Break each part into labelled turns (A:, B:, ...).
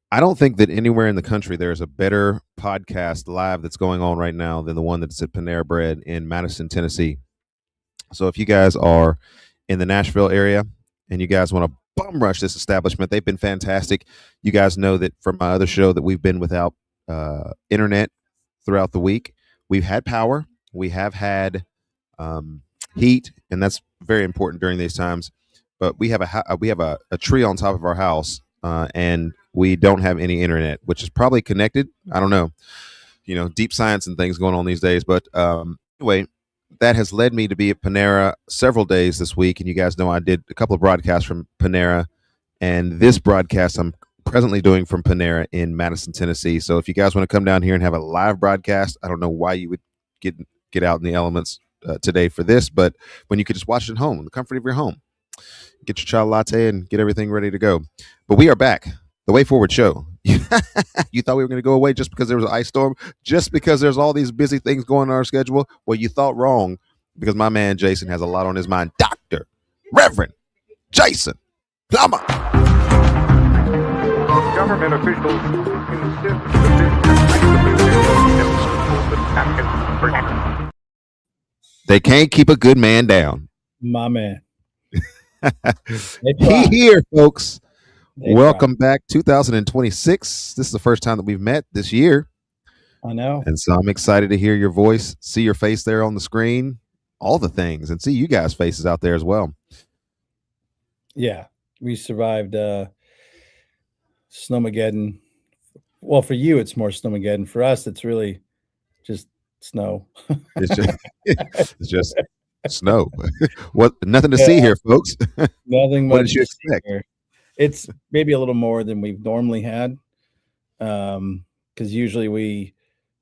A: I don't think that anywhere in the country there's a better podcast live that's going on right now than the one that's at Panera Bread in Madison, Tennessee. So if you guys are in the Nashville area and you guys want to bum rush this establishment, they've been fantastic. You guys know that from my other show that we've been without internet throughout the week. We've had power, we have had um, heat, and that's very important during these times. But we have a tree on top of our house, and we don't have any internet, which is probably connected. I don't know, deep science and things going on these days. But anyway, that has led me to be at Panera several days this week, and you guys know I did a couple of broadcasts from Panera, and this broadcast I'm presently doing from Panera in Madison, Tennessee. So if you guys want to come down here and have a live broadcast, I don't know why you would get get out in the elements today for this, but when you could just watch it at home in the comfort of your home, get your chai latte and get everything ready to go. But we are back. The Way Forward Show. You thought we were going to go away just because there was an ice storm, just because there's all these busy things going on our schedule? Well, you thought wrong, because my man Jason has a lot on his mind. Dr. Reverend Jason Plummer.
B: Government officials insist that
A: They can't keep a good man down.
C: My man.
A: He here, folks.
C: They
A: Welcome back, 2026. This is the first time that we've met this year.
C: I know.
A: And so I'm excited to hear your voice, see your face there on the screen, all the things, and see you guys' faces out there as well.
C: Yeah, we survived Snowmageddon. Well, for you, it's more Snowmageddon. For us, it's really just snow.
A: It's just snow. What? Nothing to see here, folks.
C: Nothing
A: What
C: much
A: did you
C: to see
A: expect?
C: here. It's maybe a little more than we've normally had, because usually we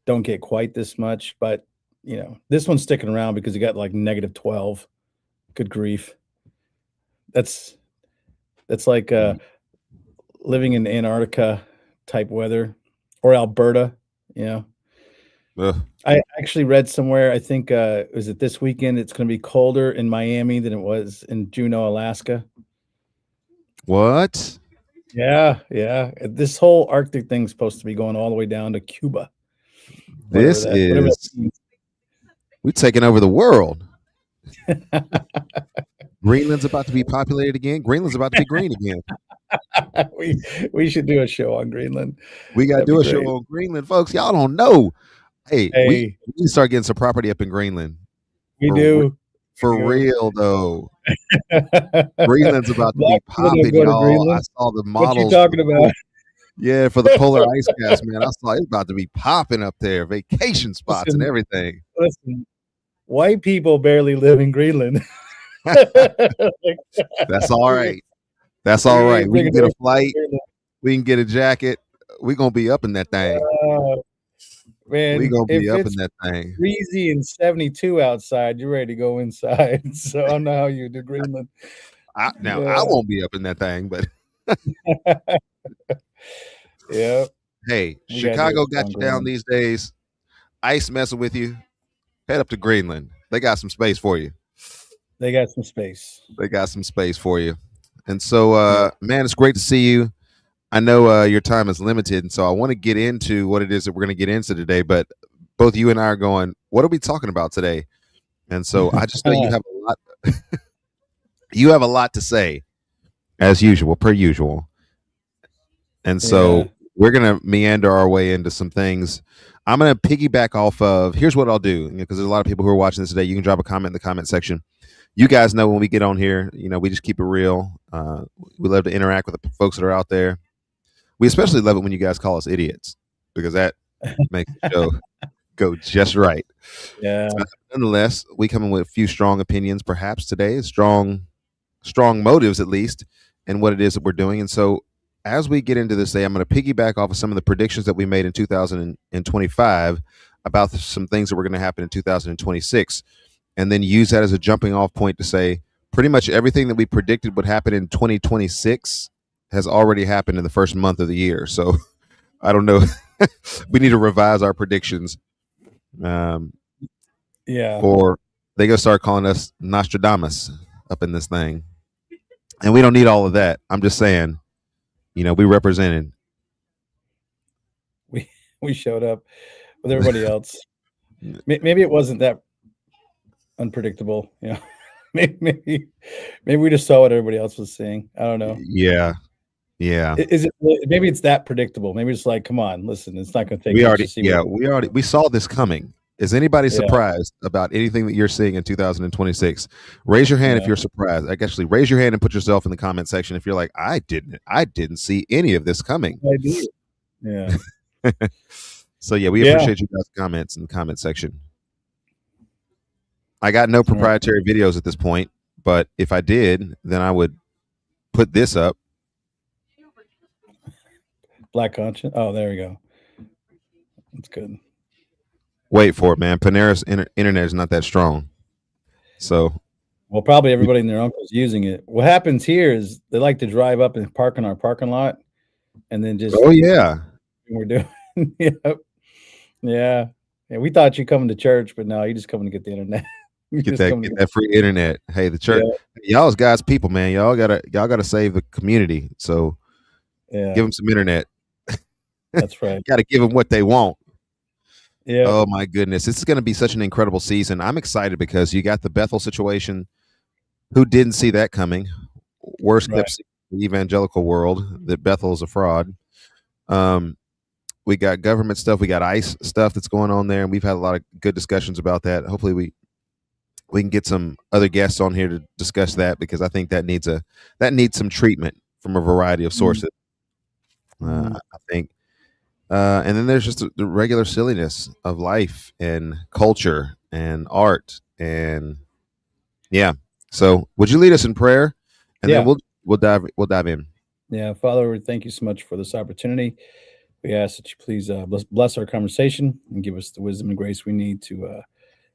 C: don't get quite this much. But this one's sticking around because it got like -12. Good grief. That's like living in Antarctica type weather, or Alberta.
A: Ugh.
C: I actually read somewhere, I think, was it this weekend, it's going to be colder in Miami than it was in Juneau, Alaska.
A: What?
C: Yeah. This whole Arctic thing's supposed to be going all the way down to Cuba.
A: This is we're taking over the world. Greenland's about to be populated again. Greenland's about to be green again.
C: we should do a show on Greenland.
A: We got to do a show on Greenland, folks. Y'all don't know. Hey, we need to start getting some property up in Greenland.
C: We do.
A: For real, though. Greenland's about to be popping, y'all. I saw the models.
C: What you talking about?
A: Yeah, for the polar ice cast, man. I saw it's about to be popping up there. Vacation spots and everything.
C: Listen, white people barely live in Greenland.
A: That's all right. That's all right. We can get a flight. We can get a jacket. We're going to be up in that thing.
C: Man,
A: we're going to be up in that thing.
C: Freezing and 72 outside, you're ready to go inside. So I don't know how you do Greenland.
A: I won't be up in that thing, but
C: yeah.
A: Hey, Chicago got you down these days. Ice messing with you. Head up to Greenland. They got some space for you.
C: They got some space.
A: They got some space for you. And so, man, it's great to see you. I know your time is limited, and so I want to get into what it is that we're going to get into today. But both you and I are going, what are we talking about today? And so I just know you have a lot. You have a lot to say, as usual, per usual. And so we're going to meander our way into some things. I'm going to piggyback off of, here's what I'll do, because there's a lot of people who are watching this today. You can drop a comment in the comment section. You guys know when we get on here, we just keep it real. We love to interact with the folks that are out there. We especially love it when you guys call us idiots, because that makes the show go just right.
C: Yeah.
A: Nonetheless, we come in with a few strong opinions, perhaps today, strong motives at least, in what it is that we're doing. And so, as we get into this day, I'm going to piggyback off of some of the predictions that we made in 2025 about some things that were going to happen in 2026, and then use that as a jumping off point to say pretty much everything that we predicted would happen in 2026 has already happened in the first month of the year. So I don't know. We need to revise our predictions.
C: Yeah.
A: Or they going to start calling us Nostradamus up in this thing. And we don't need all of that. I'm just saying, we represented.
C: we showed up with everybody else. Maybe it wasn't that unpredictable, you know. maybe we just saw what everybody else was seeing. I don't know.
A: Yeah, yeah.
C: Is it maybe it's that predictable? Maybe it's like, come on, listen, it's not going to take
A: We
C: much
A: already,
C: to see
A: yeah,
C: what.
A: we saw this coming. Is anybody
C: Yeah,
A: surprised about anything that you're seeing in 2026? Raise your hand if
C: yeah,
A: you're surprised. Like, actually, raise your hand and put yourself in the comment section if you're like, I didn't see any of this coming.
C: I do. Yeah,
A: So yeah, we
C: yeah.
A: appreciate you guys' comments in the comment section. I got no
C: All right.
A: proprietary videos at this point, but if I did, then I would put this up.
C: Black conscience. Oh, there we go. That's good.
A: Wait for it, man. Panera's internet is not that strong. So,
C: Well, probably everybody and their uncle's using it. What happens here is they like to drive up and park in our parking lot, and then just
A: oh yeah,
C: we're doing. Yep. Yeah. Yeah. We thought you coming to church, but no, you just coming to get the internet. You
A: get
C: just
A: that
C: coming
A: get
C: to
A: that free internet. Hey, the church,
C: yeah,
A: y'all's God's people, man. Y'all gotta save the community. So
C: yeah.
A: give them some internet.
C: That's right.
A: Got to give them what they want.
C: Yeah.
A: Oh my goodness, it's going to be such an incredible season. I'm excited because you got the Bethel situation. Who didn't see that coming? Worst
C: Right.
A: kept secret in the evangelical world that Bethel is a fraud. Um, we got government stuff. We got ICE stuff that's going on there, and we've had a lot of good discussions about that. Hopefully, we can get some other guests on here to discuss that because I think that needs some treatment from a variety of sources.
C: Mhm.
A: I think, and then there's just the regular silliness of life and culture and art and yeah. So, would you lead us in prayer, and then
C: Yeah.
A: we'll dive in.
C: Yeah. Father, we thank you so much for this opportunity. We ask that you please bless our conversation and give us the wisdom and grace we need to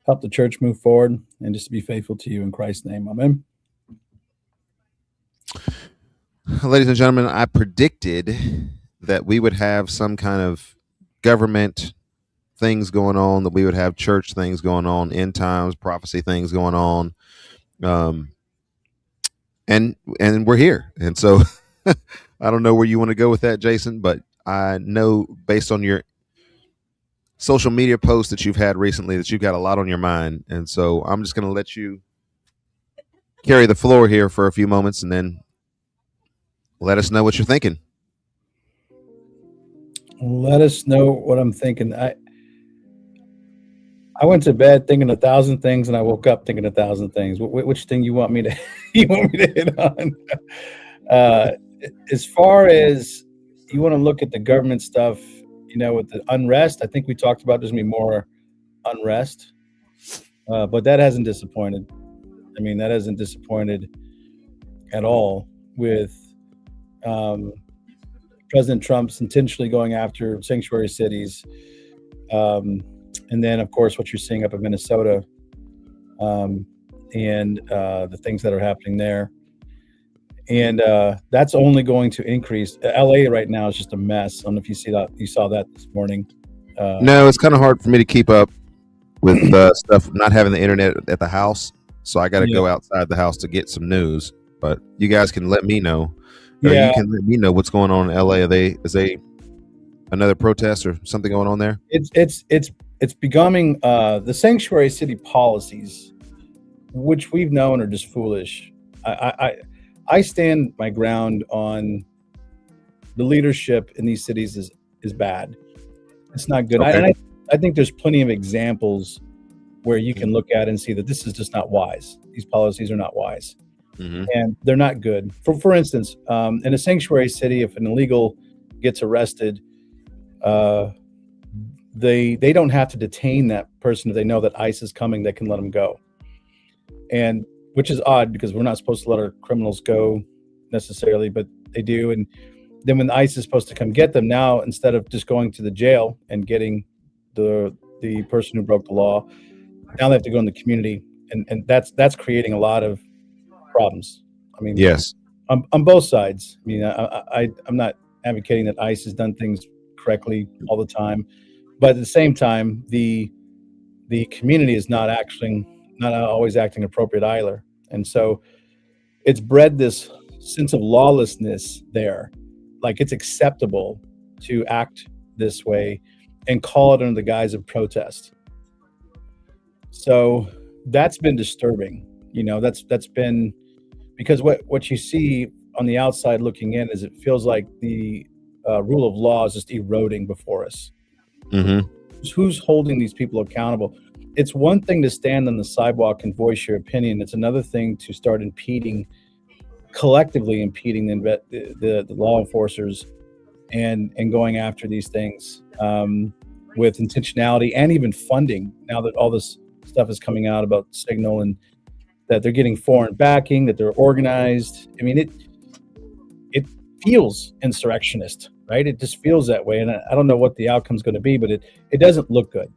C: help the church move forward and just to be faithful to you in Christ's name. Amen.
A: Ladies and gentlemen, I predicted that we would have some kind of government things going on, that we would have church things going on, end times prophecy things going on, um, and we're here. And so, I don't know where you want to go with that, Jason, but I know based on your social media posts that you've had recently that you've got a lot on your mind, and so I'm just going to let you carry the floor here for a few moments, and then let us know what you're thinking.
C: Let us know what I'm thinking. I went to bed thinking 1,000 things, and I woke up thinking 1,000 things. Which thing you want me to you want me to hit on? Uh, as far as you want to look at the government stuff, you know, with the unrest, I think we talked about there's gonna be more unrest, but that hasn't disappointed. I mean, that hasn't disappointed at all with um, President Trump's intentionally going after sanctuary cities. And then, of course, what you're seeing up in Minnesota um, and the things that are happening there. And that's only going to increase. LA right now is just a mess. I don't know if you see that. You saw that this morning.
A: No, it's kind of hard for me to keep up with stuff. Not having the internet at the house, so I got to
C: Yeah,
A: go outside the house to get some news. But you guys can let me know, or you
C: yeah.
A: can let me know what's going on in LA. Is they another protest or something going on there?
C: It's becoming the sanctuary city policies, which we've known are just foolish. I stand my ground on the leadership in these cities is bad. It's not good.
A: Okay.
C: I think there's plenty of examples where you can look at and see that this is just not wise. These policies are not wise,
A: Mm-hmm.
C: and they're not good. For instance, in a sanctuary city, if an illegal gets arrested, uh, they don't have to detain that person if they know that ICE is coming. They can let them go, and which is odd because we're not supposed to let our criminals go necessarily, but they do. And then when the ICE is supposed to come get them, now instead of just going to the jail and getting the person who broke the law, now they have to go in the community, and that's creating a lot of problems. I mean,
A: Yes.
C: on both sides. I mean, I'm not advocating that ICE has done things correctly all the time, but at the same time, the community is not always acting appropriate either, and so it's bred this sense of lawlessness there, like it's acceptable to act this way, and call it under the guise of protest. So that's been disturbing. That's been because what you see on the outside looking in is it feels like the rule of law is just eroding before us.
A: Mm-hmm.
C: Who's holding these people accountable? It's one thing to stand on the sidewalk and voice your opinion. It's another thing to start collectively impeding the law enforcers and going after these things with intentionality and even funding. Now that all this stuff is coming out about Signal and that they're getting foreign backing, that they're organized. I mean, it feels insurrectionist, right? It just feels that way, and I don't know what the outcome's going to be, but it doesn't look good.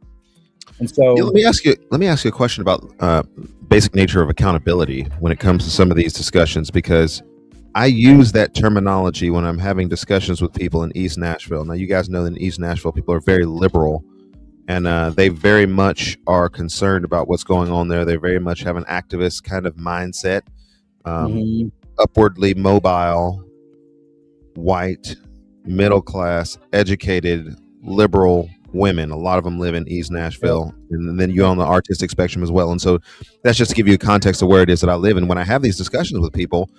C: And so,
A: let me ask you a question about basic nature of accountability when it comes to some of these discussions, because I use that terminology when I'm having discussions with people in East Nashville. Now, you guys know that in East Nashville, people are very liberal, and they very much are concerned about what's going on there. They very much have an activist kind of mindset, upwardly mobile, white, middle class, educated, liberal women. A lot of them live in East Nashville, and then you're on the artistic spectrum as well. And so that's just to give you a context of where it is that I live. And when I have these discussions with people,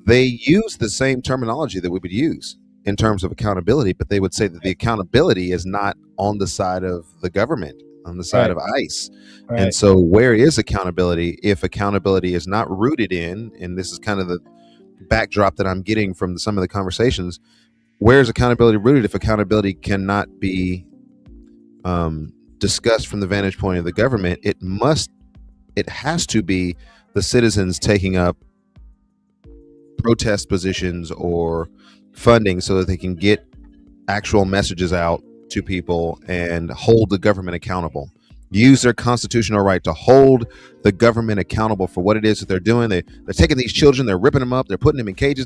A: they use the same terminology that we would use in terms of accountability, but they would say that the accountability is not on the side of the government, on the side of ICE. Right. And so where is accountability if accountability is not rooted in, and this is kind of the backdrop that I'm getting from some of the conversations, where is accountability rooted if accountability cannot be discussed from the vantage point of the government? It has to be the citizens taking up protest positions or funding so that they can get actual messages out to people and hold the government accountable. Use their constitutional right to hold the government accountable for what it is that they're doing. They're taking these children, they're ripping them up, they're putting them in cages.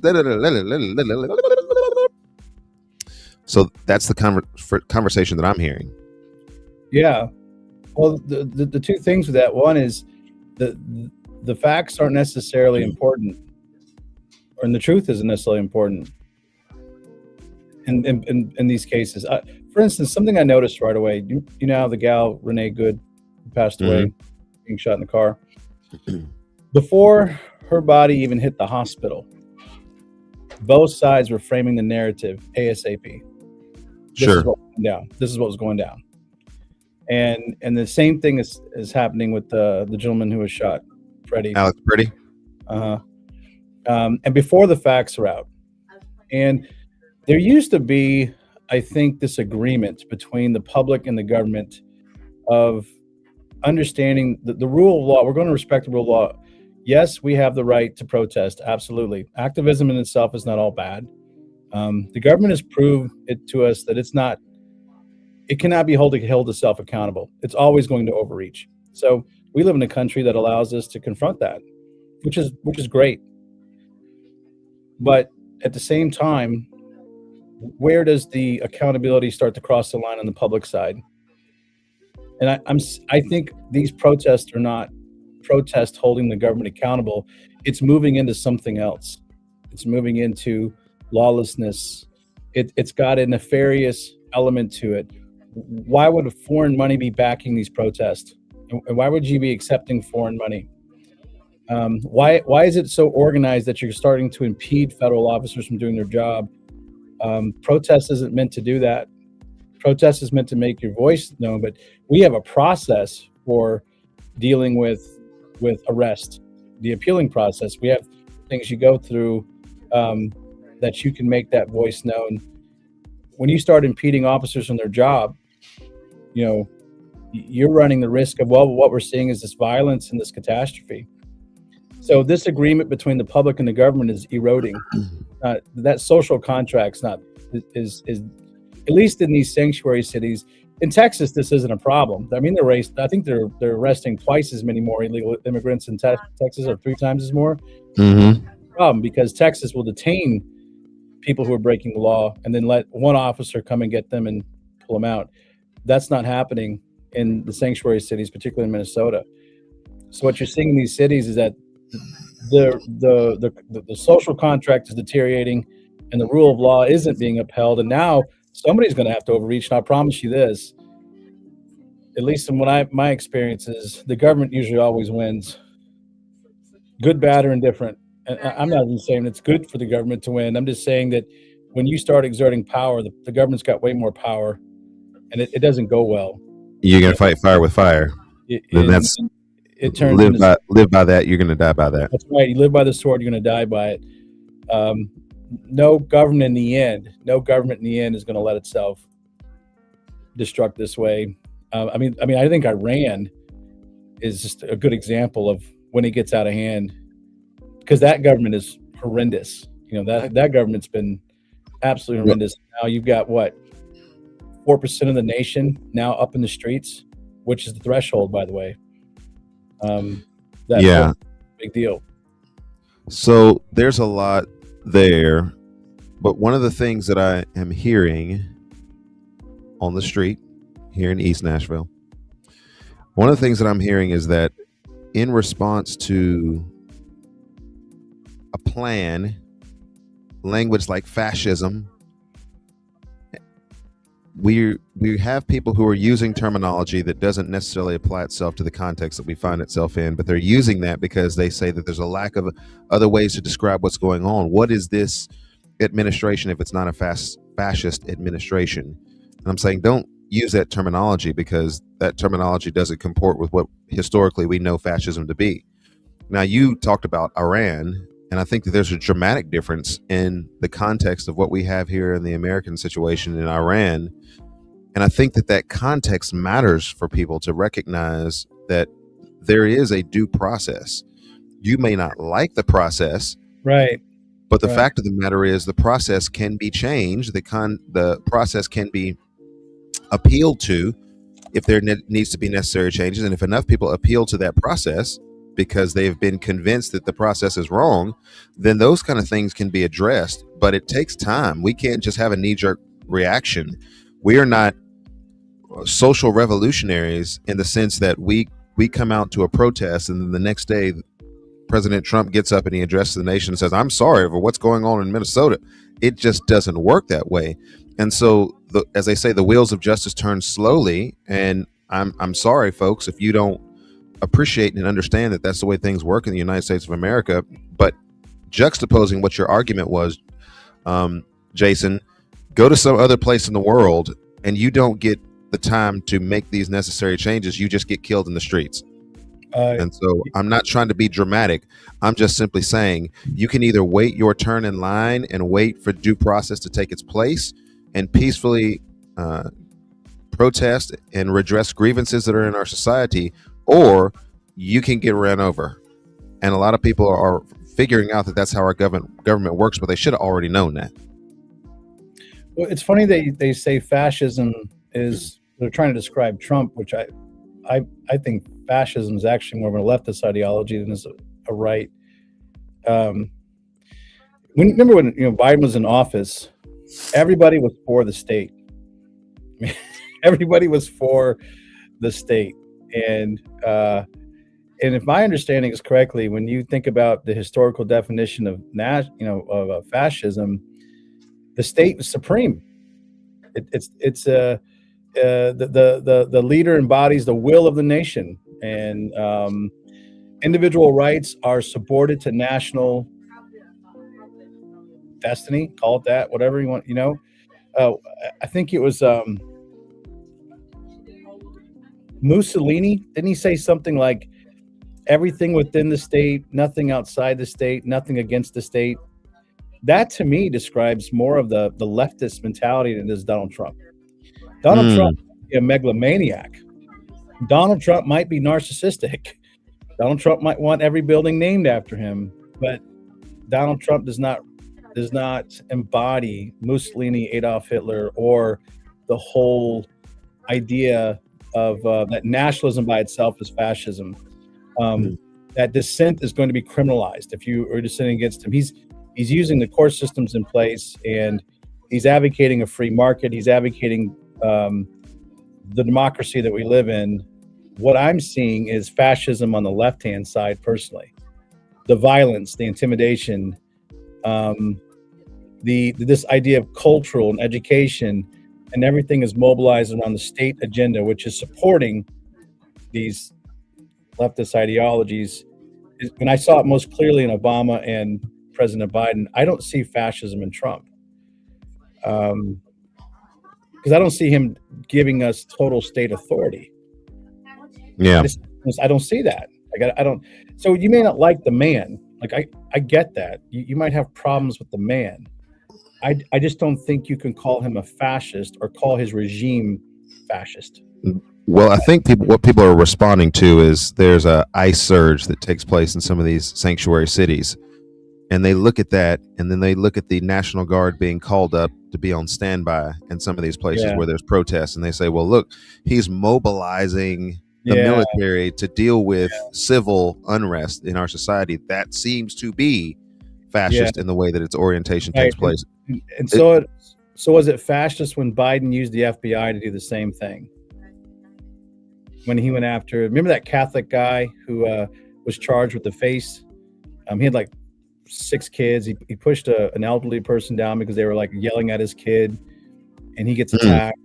A: So that's the conversation that I'm hearing.
C: Yeah. Well, the two things with that, one is the facts aren't necessarily important, and the truth isn't necessarily important in these cases. For instance, something I noticed right away, you know how the gal, Renee Good, passed away, being shot in the car. Before her body even hit the hospital, both sides were framing the narrative ASAP. This is what was going down. This is what was going down. And the same thing is happening with the gentleman who was shot, Freddie.
A: Alex Freddie.
C: And before the facts are out. And there used to be, I think, this agreement between the public and the government of understanding the rule of law. We're going to respect the rule of law. Yes, we have the right to protest. Absolutely. Activism in itself is not all bad. The government has proved it to us that it cannot be held itself accountable. It's always going to overreach. So we live in a country that allows us to confront that, which is great. But at the same time, where does the accountability start to cross the line on the public side? And I think these protests are not protests holding the government accountable. It's moving into something else. It's moving into lawlessness. It's got a nefarious element to it. Why would foreign money be backing these protests? And why would you be accepting foreign money? Why is it so organized that you're starting to impede federal officers from doing their job? Protest isn't meant to do that. Protest is meant to make your voice known, but we have a process for dealing with arrest, the appealing process. We have things you go through that you can make that voice known. When you start impeding officers from their job, you're running the risk of, what we're seeing is this violence and this catastrophe. So this agreement between the public and the government is eroding. That social contract's is at least in these sanctuary cities. In Texas, this isn't a problem. I mean, I think they're arresting twice as many more illegal immigrants in Texas, or 3 times as more. Problem, because Texas will detain people who are breaking the law and then let one officer come and get them and pull them out. That's not happening in the sanctuary cities, particularly in Minnesota. So what you're seeing in these cities is that the social contract is deteriorating and the rule of law isn't being upheld. And now somebody's going to have to overreach. And I promise you this, at least in my experiences, the government usually always wins, good, bad, or indifferent. And I'm not even saying it's good for the government to win. I'm just saying that when you start exerting power, the government's got way more power, and it doesn't go well.
A: You're gonna fight fire with fire. Then that's
C: it turns into
A: live by that. You're gonna die by that.
C: That's right. You live by the sword, you're going to die by it. No government in the end is going to let itself destruct this way. I mean, I think Iran is just a good example of when it gets out of hand, because that government is horrendous. That government's been absolutely horrendous. Now you've got 4% of the nation now up in the streets, which is the threshold, by the way. That's a big deal.
A: So there's a lot there, but one of the things that I am hearing on the street here in East Nashville, one of the things that I'm hearing is that in response to a plan, language like fascism, we have people who are using terminology that doesn't necessarily apply itself to the context that we find itself in, but they're using that because they say that there's a lack of other ways to describe what's going on. What is this administration if it's not a fascist administration? And I'm saying don't use that terminology, because that terminology doesn't comport with what historically we know fascism to be. Now, you talked about Iran, and I think that there's a dramatic difference in the context of what we have here in the American situation in Iran. And I think that context matters for people to recognize that there is a due process. You may not like the process,
C: right?
A: But the fact of the matter is the process can be changed. The process can be appealed to if there needs to be necessary changes. And if enough people appeal to that process because they've been convinced that the process is wrong, then those kind of things can be addressed. But it takes time. We can't just have a knee-jerk reaction. We are not social revolutionaries in the sense that we come out to a protest and then the next day President Trump gets up and he addresses the nation and says, "I'm sorry for what's going on in Minnesota." It just doesn't work that way. And so, as they say, the wheels of justice turn slowly. And I'm sorry, folks, if you don't appreciate and understand that that's the way things work in the United States of America. But juxtaposing what your argument was, Jason, go to some other place in the world and you don't get the time to make these necessary changes. You just get killed in the streets. And so I'm not trying to be dramatic. I'm just simply saying you can either wait your turn in line and wait for due process to take its place and peacefully protest and redress grievances that are in our society, or you can get ran over. And a lot of people are figuring out that that's how our government works, but they should have already known that.
C: Well, it's funny they say fascism is, they're trying to describe Trump, which I think fascism is actually more of a leftist ideology than is a right. Remember when Biden was in office, everybody was for the state. Everybody was for the state, and if my understanding is correctly, when you think about the historical definition of fascism, the state is supreme. It's the leader embodies the will of the nation, and individual rights are subordinate to national destiny. Call it that, whatever you want. I think it was Mussolini. Didn't he say something like everything within the state, nothing outside the state, nothing against the state? That to me describes more of the leftist mentality than does Donald Trump. Donald Trump might be a megalomaniac. Donald Trump might be narcissistic. Donald Trump might want every building named after him, but Donald Trump does not embody Mussolini, Adolf Hitler, or the whole idea of that nationalism by itself is fascism. That dissent is going to be criminalized if you are dissenting against him. He's using the court systems in place, and he's advocating a free market. He's advocating the democracy that we live in. What I'm seeing is fascism on the left-hand side, personally. The violence, the intimidation, this idea of cultural and education, and everything is mobilized around the state agenda, which is supporting these leftist ideologies. And I saw it most clearly in Obama and President Biden. I don't see fascism in Trump, because I don't see him giving us total state authority.
A: Yeah.
C: I don't see that. Like I don't. So you may not like the man. Like I get that. You might have problems with the man. I just don't think you can call him a fascist or call his regime fascist.
A: Well, I think what people are responding to is there's a ICE surge that takes place in some of these sanctuary cities, and they look at that, and then they look at the National Guard being called up to be on standby in some of these places where there's protests, and they say, well, look, he's mobilizing the military to deal with civil unrest in our society. That seems to be fascist in the way that its orientation takes place.
C: And so was it fascist when Biden used the FBI to do the same thing? When he went after, remember that Catholic guy who was charged with the face? He had like 6 kids. He pushed an elderly person down because they were like yelling at his kid, and he gets attacked.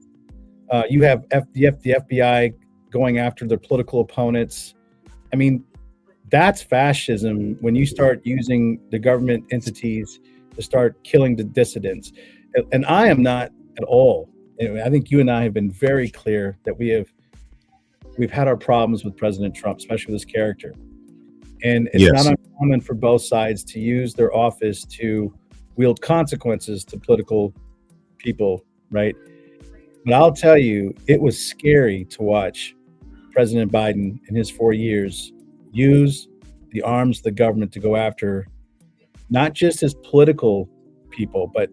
C: You have the FBI going after their political opponents. I mean, that's fascism when you start using the government entities to start killing the dissidents. And I am not at all. I think you and I have been very clear that we've had our problems with President Trump, especially with his character. And it's not uncommon for both sides to use their office to wield consequences to political people, right? But I'll tell you, it was scary to watch President Biden in his 4 years use the arms of the government to go after not just his political people, but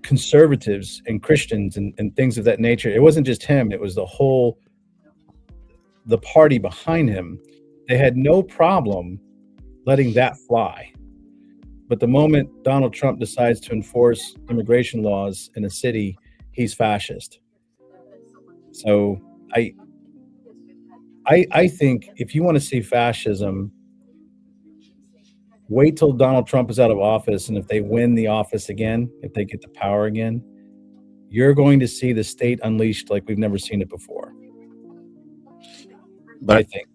C: conservatives and Christians and things of that nature. It wasn't just him, it was the party behind him. They had no problem letting that fly. But the moment Donald Trump decides to enforce immigration laws in a city, he's fascist. So I think if you want to see fascism, wait till Donald Trump is out of office, and if they win the office again, if they get the power again, you're going to see the state unleashed like we've never seen it before. But I think.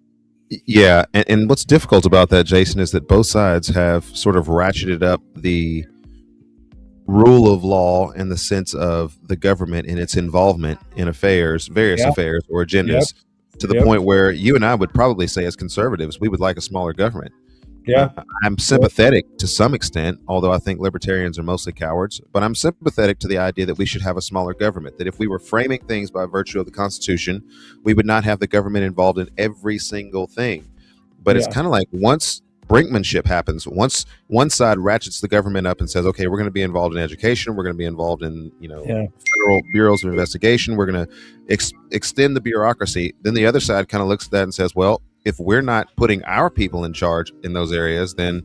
A: Yeah, and what's difficult about that, Jason, is that both sides have sort of ratcheted up the rule of law in the sense of the government and its involvement in affairs, various affairs or agendas, to the point where you and I would probably say as conservatives, we would like a smaller government. I'm sympathetic to some extent, although I think libertarians are mostly cowards, but I'm sympathetic to the idea that we should have a smaller government, that if we were framing things by virtue of the Constitution, we would not have the government involved in every single thing. But it's kind of like once brinkmanship happens, once one side ratchets the government up and says, okay, we're going to be involved in education, we're going to be involved in federal bureaus of investigation, we're going to extend the bureaucracy, then the other side kind of looks at that and says, well, if we're not putting our people in charge in those areas, then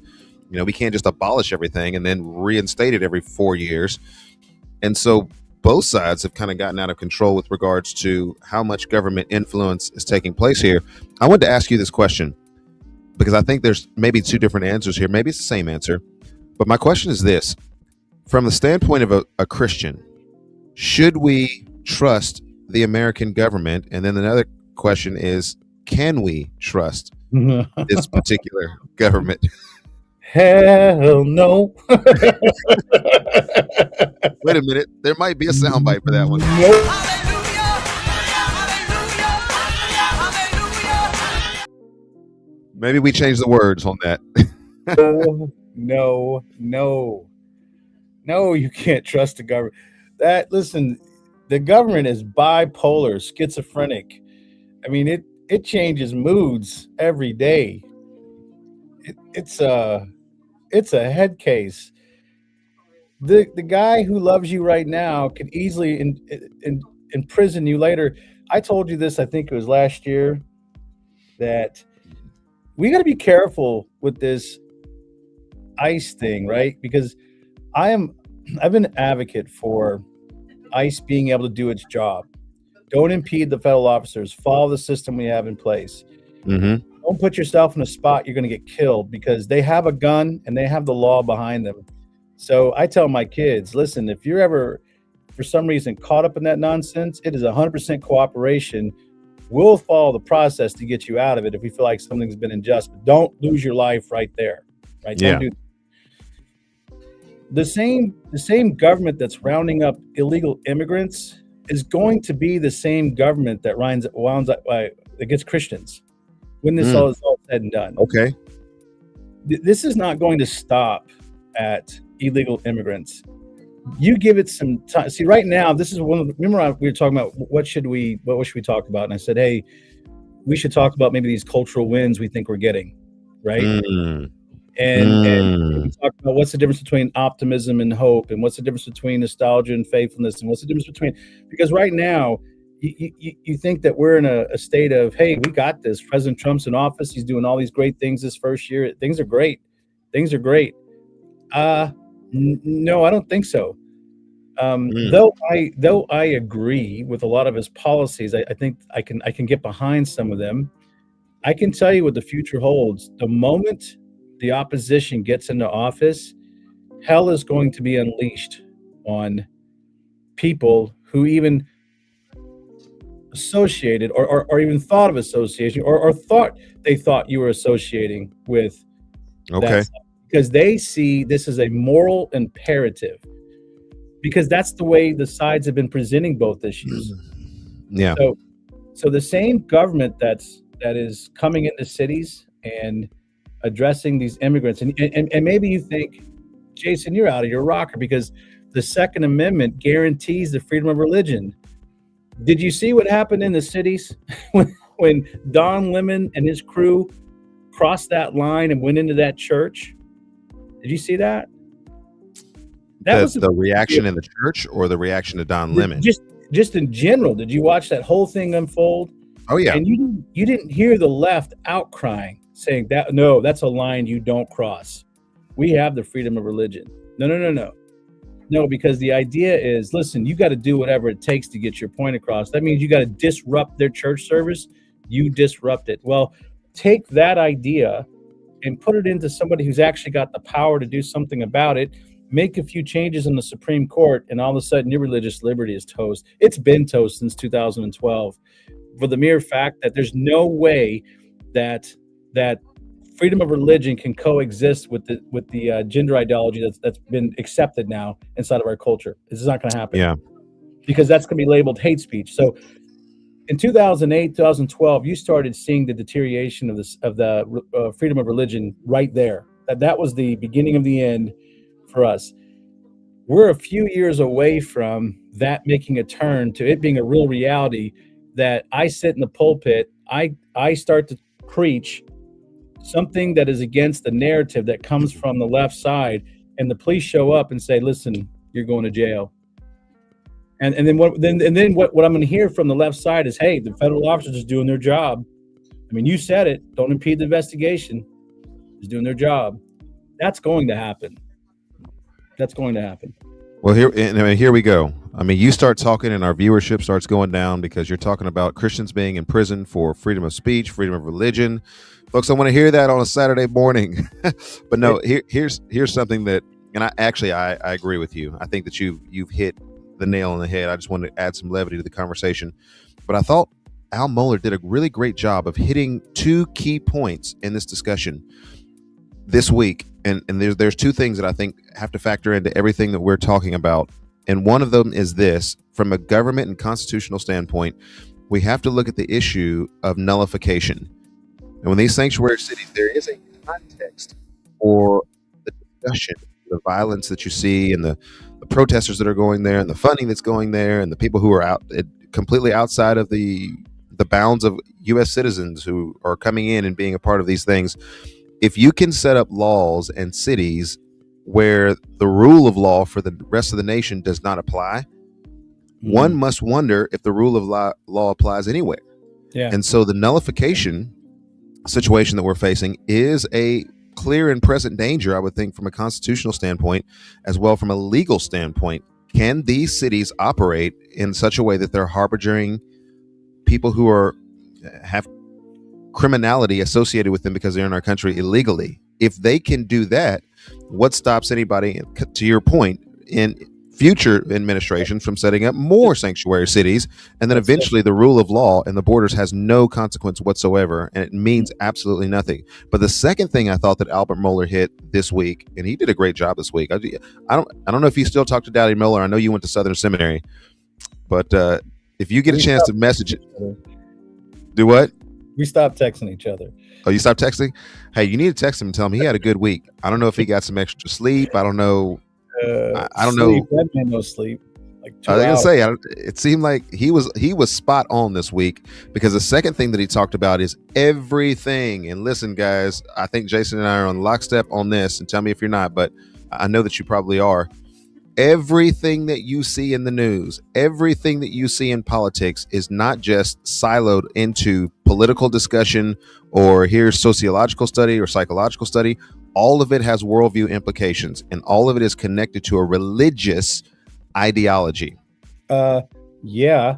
A: we can't just abolish everything and then reinstate it every 4 years. And so both sides have kind of gotten out of control with regards to how much government influence is taking place here. I wanted to ask you this question because I think there's maybe 2 different answers here. Maybe it's the same answer, but my question is this: from the standpoint of a Christian, should we trust the American government? And then another question is, can we trust this particular government?
C: Hell no.
A: Wait a minute. There might be a soundbite for that one. Maybe we change the words on that.
C: No, you can't trust the government. Listen, the government is bipolar, schizophrenic. I mean, it changes moods every day. It's a head case. The guy who loves you right now can easily imprison you later. I told you this, I think it was last year, that we got to be careful with this ICE thing, right? Because I've been an advocate for ICE being able to do its job. Don't impede the federal officers. Follow the system we have in place.
A: Mm-hmm.
C: Don't put yourself in a spot you're going to get killed, because they have a gun and they have the law behind them. So I tell my kids, listen, if you're ever for some reason caught up in that nonsense, it is 100% cooperation. We'll follow the process to get you out of it if we feel like something's been unjust. But don't lose your life right there. Right?
A: Yeah.
C: Don't do the same government that's rounding up illegal immigrants is going to be the same government that winds up against Christians when this all is all said and done.
A: Okay.
C: This is not going to stop at illegal immigrants. You give it some time. See, right now, this is remember we were talking about what should we talk about? And I said, hey, we should talk about maybe these cultural wins we think we're getting, right? And we talk about what's the difference between optimism and hope, and what's the difference between nostalgia and faithfulness, and what's the difference between, because right now you think that we're in a state of, hey, we got this. President Trump's in office. He's doing all these great things this first year. Things are great. No, I don't think so. Though I agree with a lot of his policies, I think I can get behind some of them. I can tell you what the future holds. The moment the opposition gets into office, hell is going to be unleashed on people who even associated or even thought of association or thought you were associating with that, because they see this as a moral imperative, because that's the way the sides have been presenting both issues.
A: Yeah.
C: So the same government that is coming into cities and addressing these immigrants, and maybe you think, Jason, you're out of your rocker because the Second Amendment guarantees the freedom of religion. Did you see what happened in the cities when Don Lemon and his crew crossed that line and went into that church? Did you see that? That was
A: the reaction in the church, or the reaction to Don Lemon?
C: Just in general. Did you watch that whole thing unfold?
A: Oh yeah.
C: And you didn't hear the left outcrying, saying that no, that's a line you don't cross. We have the freedom of religion. No, because the idea is, listen, you got to do whatever it takes to get your point across. That means you got to disrupt their church service. You disrupt it. Well, take that idea and put it into somebody who's actually got the power to do something about it. Make a few changes in the Supreme Court, and all of a sudden your religious liberty is toast. It's been toast since 2012, for the mere fact that there's no way that freedom of religion can coexist with the gender ideology that's been accepted now inside of our culture. This is not going to happen.
A: Yeah, because
C: that's going to be labeled hate speech. So in 2008, 2012, you started seeing the deterioration of the freedom of religion right there. That was the beginning of the end for us. We're a few years away from that making a turn to it being a real reality, that I sit in the pulpit, I start to preach something that is against the narrative that comes from the left side, and the police show up and say, listen, you're going to jail. And then what I'm going to hear from the left side is, hey, the federal officers are doing their job. I mean, you said it. Don't impede the investigation. Is doing their job. That's going to happen.
A: Well, here we go. I mean, you start talking and our viewership starts going down because you're talking about Christians being in prison for freedom of speech, freedom of religion. Folks, I want to hear that on a Saturday morning. But no, here's something that, and I agree with you. I think that you've hit the nail on the head. I just wanted to add some levity to the conversation. But I thought Al Mohler did a really great job of hitting two key points in this discussion this week. And there's two things that I think have to factor into everything that we're talking about. And one of them is this: from a government and constitutional standpoint, we have to look at the issue of nullification. And when these sanctuary cities, there is a context for the discussion, the violence that you see, and the protesters that are going there, and the funding that's going there, and the people who are out completely outside of the bounds of U.S. citizens who are coming in and being a part of these things. If you can set up laws and cities where the rule of law for the rest of the nation does not apply, one must wonder if the rule of law applies anywhere.
C: Yeah.
A: And so the nullification situation that we're facing is a clear and present danger, I would think, from a constitutional standpoint, as well from a legal standpoint. Can these cities operate in such a way that they're harboring people who have criminality associated with them because they're in our country illegally? If they can do that, what stops anybody, to your point, in future administrations from setting up more sanctuary cities, and then
C: That's it.
A: eventually the rule of law and the borders has no consequence whatsoever, and it means absolutely nothing. But the second thing I thought that Albert Mohler hit this week, and he did a great job this week. I don't know if you still talk to Daddy Mohler. I know you went to Southern Seminary, but if you get a chance to message it, do what?
C: We stopped texting each other.
A: Oh, you stopped texting? Hey, you need to text him and tell him he had a good week. I don't know if he got some extra sleep. I don't know. I don't know.
C: That man no sleep. Like 2
A: I was
C: hours.
A: gonna say, it seemed like he was spot on this week, because the second thing that he talked about is everything. And listen, guys, I think Jason and I are on lockstep on this, and tell me if you're not, but I know that you probably are. Everything that you see in the news, everything that you see in politics is not just siloed into political discussion or here's sociological study or psychological study. All of it has worldview implications, and all of it is connected to a religious ideology.
C: Yeah.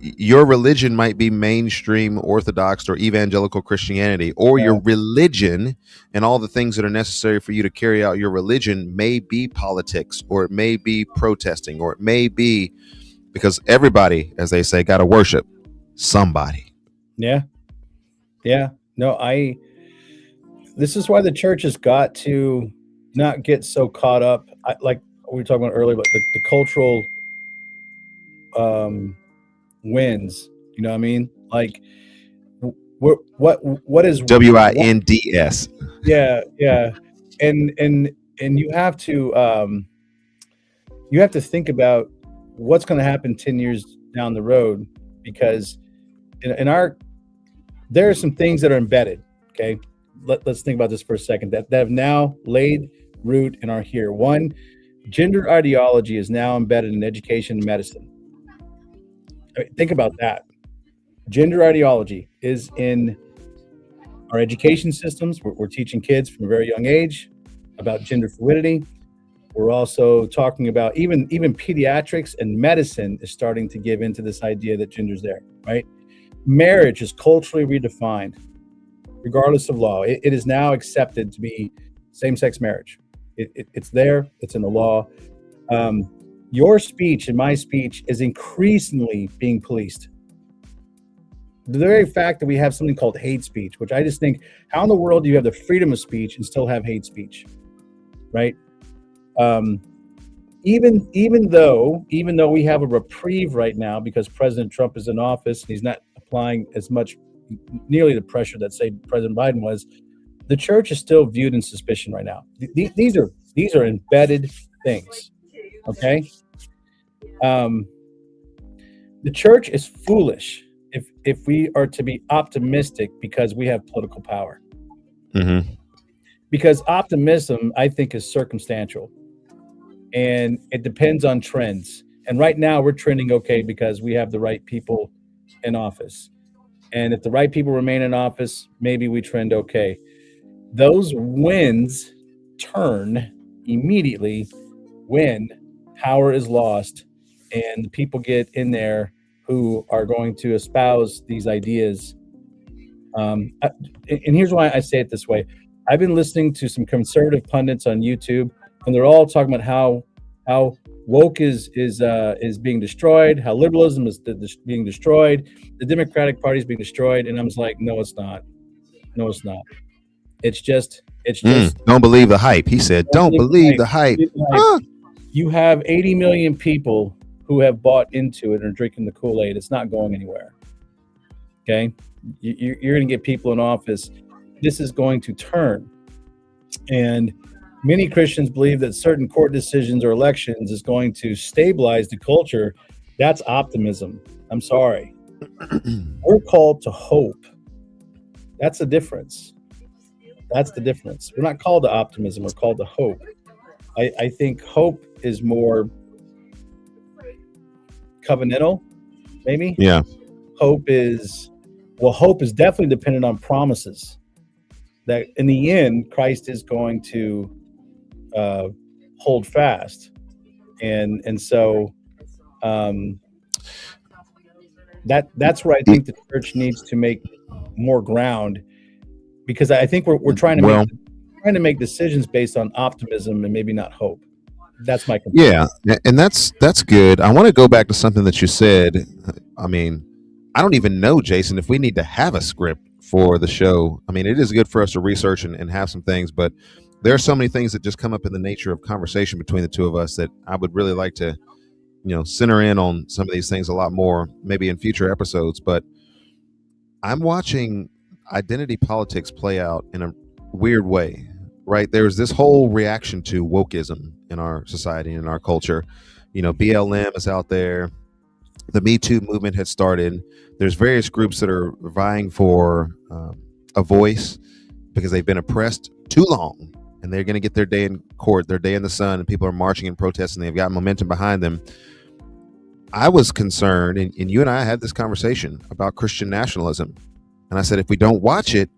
A: Your religion might be mainstream Orthodox or evangelical Christianity, or your religion and all the things that are necessary for you to carry out your religion may be politics, or it may be protesting, or it may be because everybody, as they say, got to worship somebody.
C: Yeah. No, this is why the church has got to not get so caught up. Like we were talking about earlier, but the cultural wins, you know what I mean? Like what is
A: WINDS?
C: Yeah. And you have to think about what's going to happen 10 years down the road, because there are some things that are embedded. Okay, let's think about this for a second, that have now laid root and are here. One, gender ideology is now embedded in education and medicine. I mean, think about that. Gender ideology is in our education systems. We're teaching kids from a very young age about gender fluidity. We're also talking about even pediatrics, and medicine is starting to give into this idea that gender's there, right? Marriage is culturally redefined, regardless of law. It is now accepted to be same-sex marriage. It's there. It's in the law. Your speech and my speech is increasingly being policed. The very fact that we have something called hate speech, which I just think, how in the world do you have the freedom of speech and still have hate speech, right? Even though we have a reprieve right now because President Trump is in office and he's not applying as much, nearly the pressure that, say, President Biden was, the church is still viewed in suspicion right now. These are embedded things. Okay. The church is foolish if we are to be optimistic because we have political power.
A: Mm-hmm.
C: Because optimism, I think, is circumstantial, and it depends on trends. And right now we're trending okay because we have the right people in office. And if the right people remain in office, maybe we trend okay. Those winds turn immediately when power is lost and people get in there who are going to espouse these ideas. And here's why I say it this way. I've been listening to some conservative pundits on YouTube, and they're all talking about how woke is being destroyed, how liberalism is being destroyed, the Democratic Party is being destroyed, and I'm just like, no, it's not. No, it's not. It's just.
A: Don't believe the hype. He said, don't believe the hype.
C: You have 80 million people who have bought into it and are drinking the Kool-Aid. It's not going anywhere. Okay, you're going to get people in office. This is going to turn, and many Christians believe that certain court decisions or elections is going to stabilize the culture. That's optimism. I'm sorry. We're called to hope. That's the difference. That's the difference. We're not called to optimism. We're called to hope. I think hope is more covenantal, maybe.
A: Yeah.
C: Hope is definitely dependent on promises that in the end, Christ is going to hold fast. And so that's where I think the church needs to make more ground, because I think we're trying to make decisions based on optimism and maybe not hope. That's my concern.
A: Yeah, and that's good. I want to go back to something that you said. I mean, I don't even know, Jason, if we need to have a script for the show. I mean, it is good for us to research and have some things, but there are so many things that just come up in the nature of conversation between the two of us that I would really like to, center in on some of these things a lot more, maybe in future episodes. But I'm watching identity politics play out in a weird way, right? There's this whole reaction to wokeism in our society and in our culture. BLM is out there. The Me Too movement had started. There's various groups that are vying for a voice because they've been oppressed too long, and they're going to get their day in court, their day in the sun, and people are marching and protesting. They've got momentum behind them. I was concerned, and you and I had this conversation about Christian nationalism. And I said, if we don't watch it,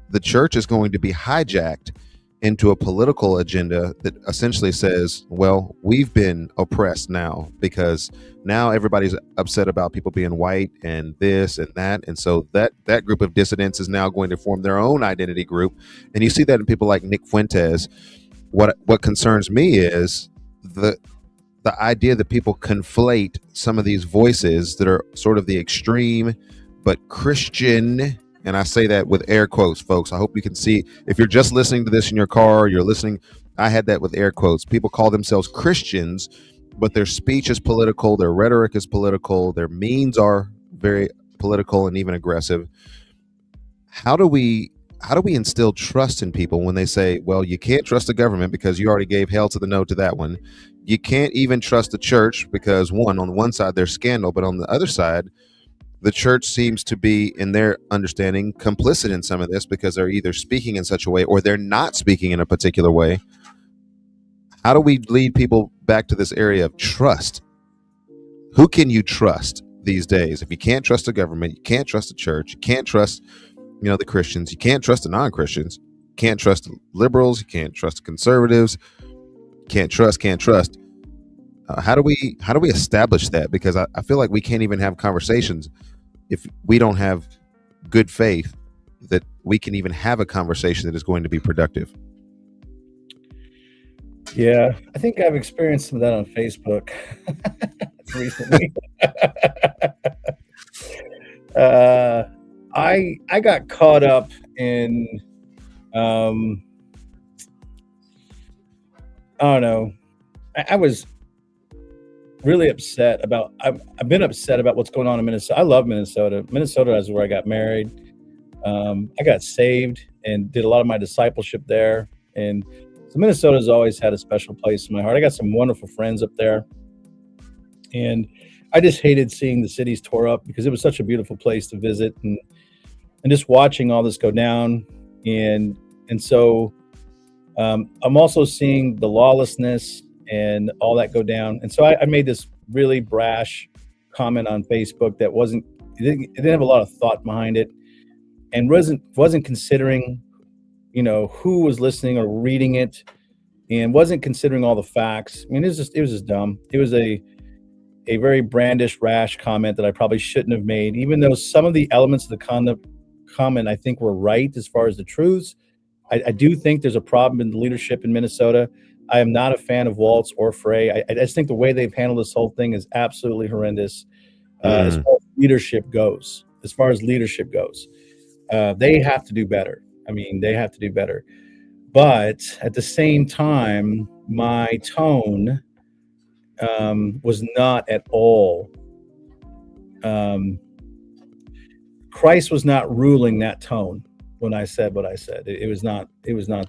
A: the church is going to be hijacked into a political agenda that essentially says, well, we've been oppressed now because now everybody's upset about people being white and this and that. And so that group of dissidents is now going to form their own identity group. And you see that in people like Nick Fuentes. What concerns me is the idea that people conflate some of these voices that are sort of the extreme but Christian, and I say that with air quotes, folks. I hope you can see. If you're just listening to this in your car, you're listening, I had that with air quotes. People call themselves Christians, but their speech is political, their rhetoric is political, their means are very political and even aggressive. How do we instill trust in people when they say, well, you can't trust the government because you already gave hell to the no to that one? You can't even trust the church because, one, on the one side, there's scandal, but on the other side, the church seems to be, in their understanding, complicit in some of this because they're either speaking in such a way or they're not speaking in a particular way. How do we lead people back to this area of trust? Who can you trust these days? If you can't trust the government, you can't trust the church, you can't trust, the Christians, you can't trust the non-Christians, you can't trust the liberals, you can't trust the conservatives, can't trust. How do we establish that? Because I feel like we can't even have conversations if we don't have good faith that we can even have a conversation that is going to be productive.
C: Yeah, I think I've experienced some of that on Facebook recently. I got caught up in I don't know. I was really upset about. I've been upset about what's going on in Minnesota. I love Minnesota. Minnesota is where I got married. I got saved and did a lot of my discipleship there. And so Minnesota's always had a special place in my heart. I got some wonderful friends up there. And I just hated seeing the cities tore up because it was such a beautiful place to visit and just watching all this go down. And so I'm also seeing the lawlessness and all that go down. And so I made this really brash comment on Facebook that it didn't have a lot of thought behind it and wasn't considering, who was listening or reading it and wasn't considering all the facts. I mean, it was just dumb. It was a very brandish, rash comment that I probably shouldn't have made, even though some of the elements of the comment I think were right as far as the truths. I do think there's a problem in the leadership in Minnesota. I am not a fan of Waltz or Frey. I just think the way they've handled this whole thing is absolutely horrendous as far as leadership goes. They have to do better. I mean, they have to do better. But at the same time, my tone was not at all. Christ was not ruling that tone when I said what I said. It was not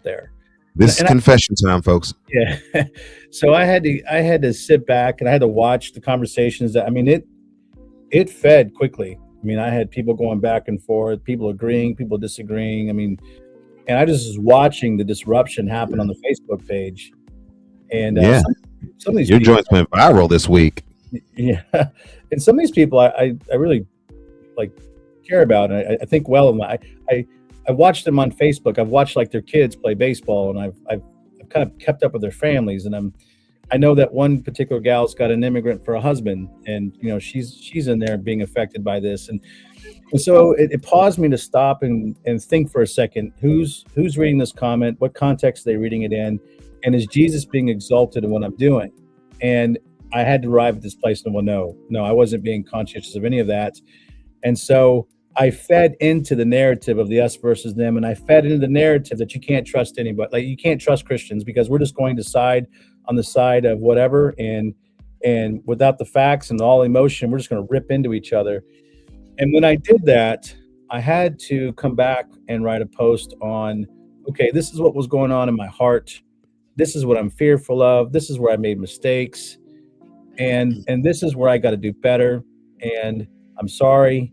C: there.
A: This is confession time, folks.
C: Yeah. So I had to sit back and I had to watch the conversations it fed quickly. I mean, I had people going back and forth, people agreeing, people disagreeing. I mean, and I just was watching the disruption happen on the Facebook page. And some of these
A: your joints went viral this week.
C: Yeah. And some of these people I really care about. And I think well of them. I watched them on Facebook. I've watched their kids play baseball, and I've kind of kept up with their families. And I know that one particular gal's got an immigrant for a husband, and she's in there being affected by this. And so it paused me to stop and think for a second. Who's reading this comment? What context are they reading it in? And is Jesus being exalted in what I'm doing? And I had to arrive at this place and, well, no, I wasn't being conscientious of any of that. And so I fed into the narrative of the us versus them, and I fed into the narrative that you can't trust anybody. Like, you can't trust Christians because we're just going to side on the side of whatever, and without the facts and all emotion, we're just going to rip into each other. And when I did that, I had to come back and write a post on, okay, this is what was going on in my heart. This is what I'm fearful of. This is where I made mistakes, and this is where I got to do better. And I'm sorry.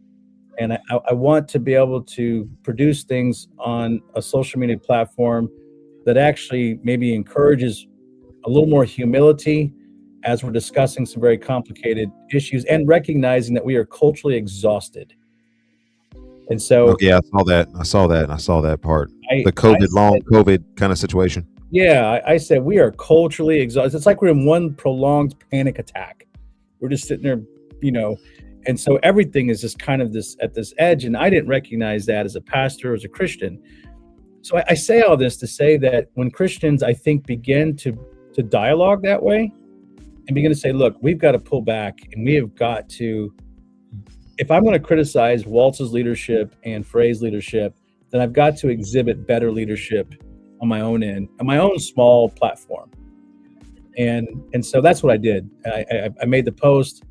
C: And I want to be able to produce things on a social media platform that actually maybe encourages a little more humility as we're discussing some very complicated issues and recognizing that we are culturally exhausted. And so,
A: okay, I saw that part. The COVID kind of situation.
C: Yeah, I said we are culturally exhausted. It's like we're in one prolonged panic attack. We're just sitting there, and so everything is just kind of at this edge. And I didn't recognize that as a pastor, as a Christian. So I say all this to say that when Christians, I think, begin to dialogue that way and begin to say, look, we've got to pull back, and we have got to, if I'm going to criticize Waltz's leadership and Frey's leadership, then I've got to exhibit better leadership on my own end, on my own small platform. And so that's what I did. I made the post.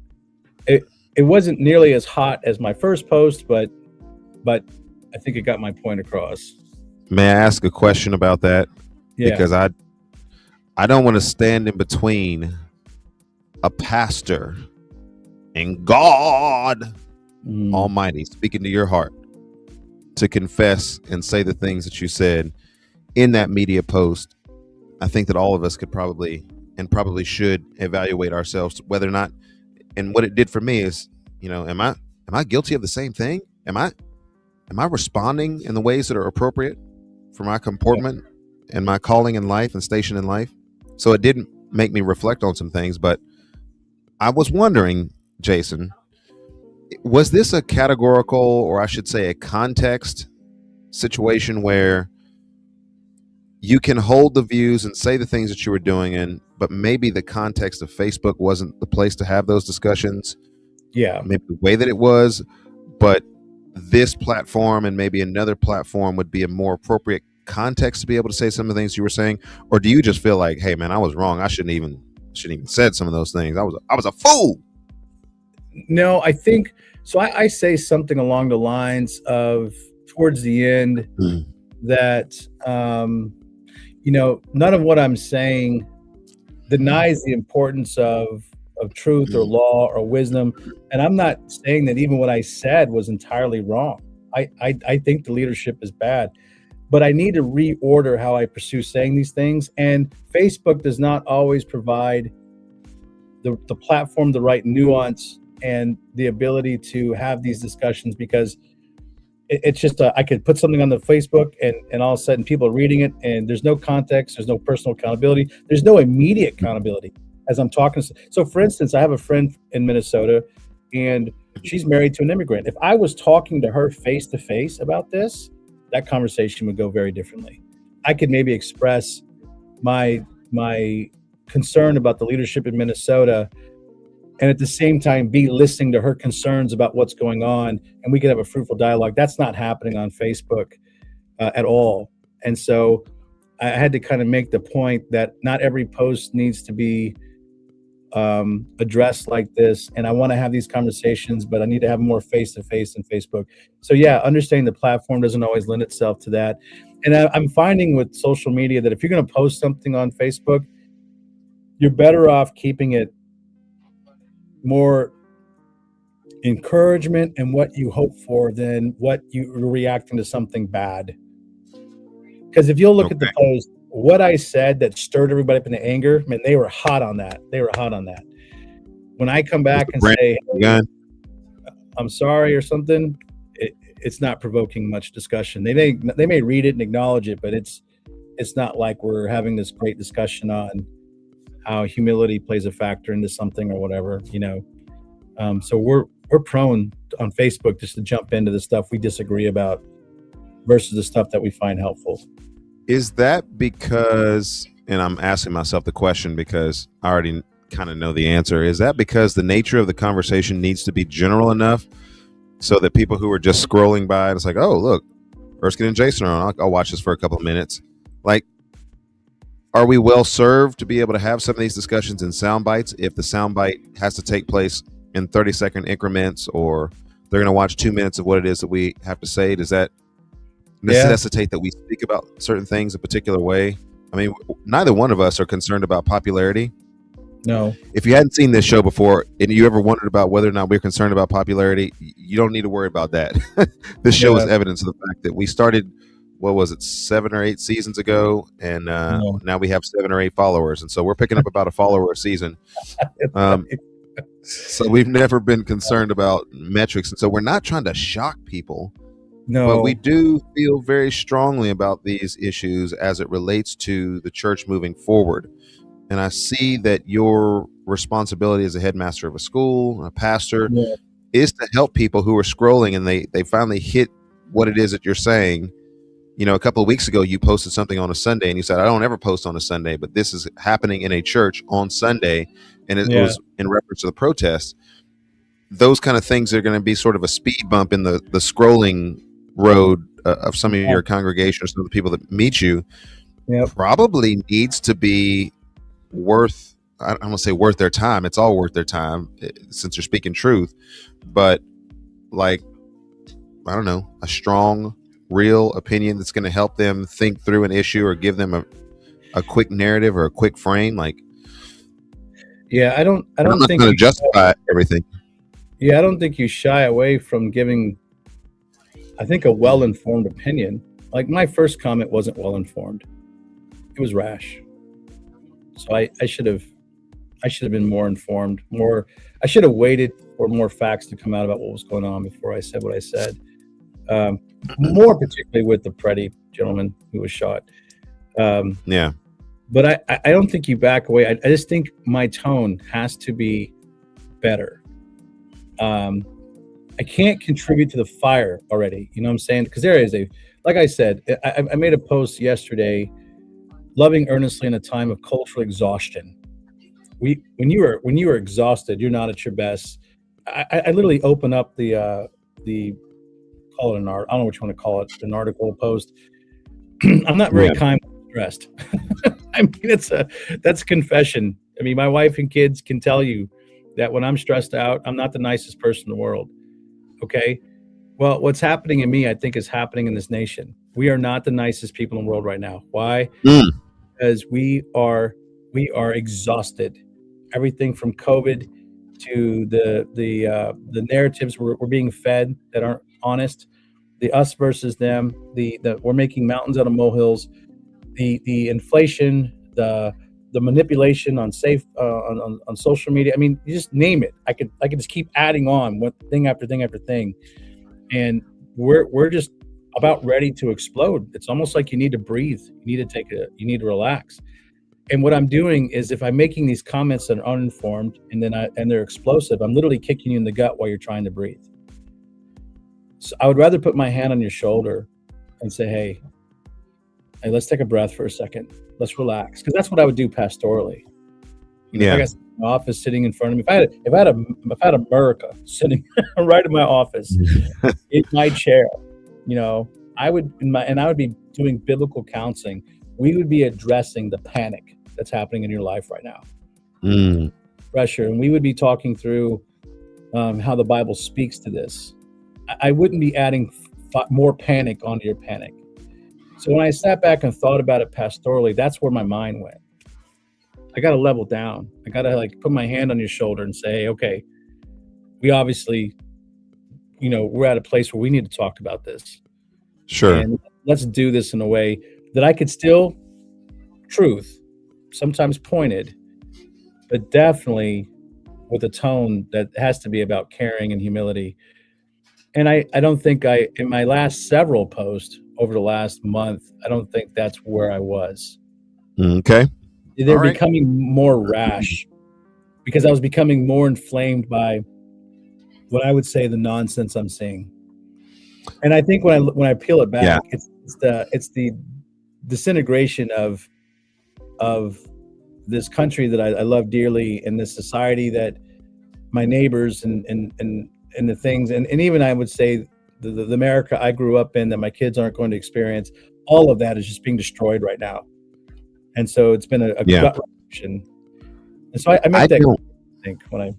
C: It wasn't nearly as hot as my first post, but I think it got my point across.
A: May I ask a question about that?
C: Yeah.
A: Because I don't want to stand in between a pastor and God Almighty speaking to your heart to confess and say the things that you said in that media post. I think that all of us could probably should evaluate ourselves whether or not. And what it did for me is, am I guilty of the same thing? Am I responding in the ways that are appropriate for my comportment and my calling in life and station in life? So it didn't make me reflect on some things, but I was wondering, Jason, was this a categorical, or I should say a context situation where you can hold the views and say the things that you were doing but maybe the context of Facebook wasn't the place to have those discussions?
C: Yeah.
A: Maybe the way that it was, but this platform and maybe another platform would be a more appropriate context to be able to say some of the things you were saying? Or do you just feel like, hey man, I was wrong. I shouldn't even said some of those things. I was a fool.
C: No, I think so. I say something along the lines of, towards the end, that none of what I'm saying denies the importance of truth or law or wisdom. And I'm not saying that even what I said was entirely wrong. I think the leadership is bad, but I need to reorder how I pursue saying these things. And Facebook does not always provide the platform, the right nuance, and the ability to have these discussions, because it's just I could put something on the Facebook and all of a sudden people are reading it and there's no context, there's no personal accountability, there's no immediate accountability as I'm talking. So for instance, I have a friend in Minnesota and she's married to an immigrant. If I was talking to her face to face about this, that conversation would go very differently. I could maybe express my concern about the leadership in Minnesota, and at the same time be listening to her concerns about what's going on, and we could have a fruitful dialogue. That's not happening on Facebook at all. And so I had to kind of make the point that not every post needs to be addressed like this. And I want to have these conversations, but I need to have more face-to-face in Facebook. So yeah, understanding the platform doesn't always lend itself to that. And I'm finding with social media that if you're going to post something on Facebook, you're better off keeping it more encouragement and what you hope for than what you're reacting to something bad. Because if you'll look at the post, what I said that stirred everybody up into anger, man, they were hot on that. When I come back and say, hey, I'm sorry or something, it's not provoking much discussion. They may read it and acknowledge it, but it's not like we're having this great discussion on how humility plays a factor into something or whatever, So we're prone on Facebook just to jump into the stuff we disagree about versus the stuff that we find helpful.
A: Is that because and I'm asking myself the question because I already kind of know the answer. Is that because the nature of the conversation needs to be general enough so that people who are just scrolling by, it's like, oh, look, Erskine and Jason are on. I'll watch this for a couple of minutes. Like, are we well served to be able to have some of these discussions in sound bites if the sound bite has to take place in 30-second increments, or they're going to watch 2 minutes of what it is that we have to say? Does that necessitate that we speak about certain things a particular way? I mean, neither one of us are concerned about popularity.
C: No.
A: If you hadn't seen this show before and you ever wondered about whether or not we're concerned about popularity, you don't need to worry about that. This show is evidence of the fact that we started, what was it, 7 or 8 seasons ago, and now we have 7 or 8 followers, and so we're picking up about a follower a season. So we've never been concerned about metrics, and so we're not trying to shock people.
C: No,
A: but we do feel very strongly about these issues as it relates to the church moving forward. And I see that your responsibility as a headmaster of a school, a pastor, is to help people who are scrolling and they finally hit what it is that you're saying. You know, a couple of weeks ago, you posted something on a Sunday and you said, I don't ever post on a Sunday, but this is happening in a church on Sunday. And it was in reference to the protest. Those kind of things are going to be sort of a speed bump in the scrolling road of some of your congregation or some of the people that meet you. Probably needs to be worth, I don't want to say worth their time. It's all worth their time since you're speaking truth. But like, I don't know, a strong, real opinion that's going to help them think through an issue or give them a quick narrative or a quick frame. Like,
C: I don't
A: I'm not
C: think
A: going to justify everything.
C: I don't think you shy away from giving, I think, a well-informed opinion. Like, my first comment wasn't well-informed. It was rash. So I should have been more informed, I should have waited for more facts to come out about what was going on before I said what I said. More particularly with the Preddy gentleman who was shot. But I don't think you back away. I just think my tone has to be better. I can't contribute to the fire already. You know what I'm saying? Because there is like I said, I made a post yesterday, loving earnestly in a time of cultural exhaustion. When you are exhausted, you're not at your best. I literally open up the call it an art. I don't know what you want to call it, an article, a post. I'm not very kind when stressed. I mean, that's confession. I mean, my wife and kids can tell you that when I'm stressed out, I'm not the nicest person in the world. Okay. Well, what's happening in me, I think, is happening in this nation. We are not the nicest people in the world right now. Why? Because we are exhausted. Everything from COVID to the narratives we're being fed that aren't honest, the us versus them, the we're making mountains out of molehills, the inflation, the manipulation on on social media. I mean, you just name it. I could just keep adding on one thing after thing after thing, and we're just about ready to explode. It's almost like you need to breathe. You need to relax. And what I'm doing is, if I'm making these comments that are uninformed and they're explosive, I'm literally kicking you in the gut while you're trying to breathe. So I would rather put my hand on your shoulder and say, hey, let's take a breath for a second. Let's relax. Because that's what I would do pastorally. You know, if I got in my office sitting in front of me, if I had America sitting right in my office in my chair, you know, I would be doing biblical counseling. We would be addressing the panic that's happening in your life right now. Pressure. And we would be talking through how the Bible speaks to this. I wouldn't be adding more panic onto your panic. So when I sat back and thought about it pastorally, that's where my mind went. I got to level down. I got to put my hand on your shoulder and say, okay, we obviously, you know, we're at a place where we need to talk about this.
A: Sure.
C: And let's do this in a way that I could still truth, sometimes pointed, but definitely with a tone that has to be about caring and humility. And I don't think in my last several posts over the last month, I don't think that's where I was.
A: Okay.
C: They're becoming more rash because I was becoming more inflamed by what I would say the nonsense I'm seeing. And I think when I peel it back, it's the disintegration of of this country that I love dearly, and this society that my neighbors and the things, and even I would say the America I grew up in that my kids aren't going to experience, all of that is just being destroyed right now. And so it's been a
A: Yeah.
C: gut reaction. And so I
A: I
C: meant that,
A: don't.
C: I think, when I,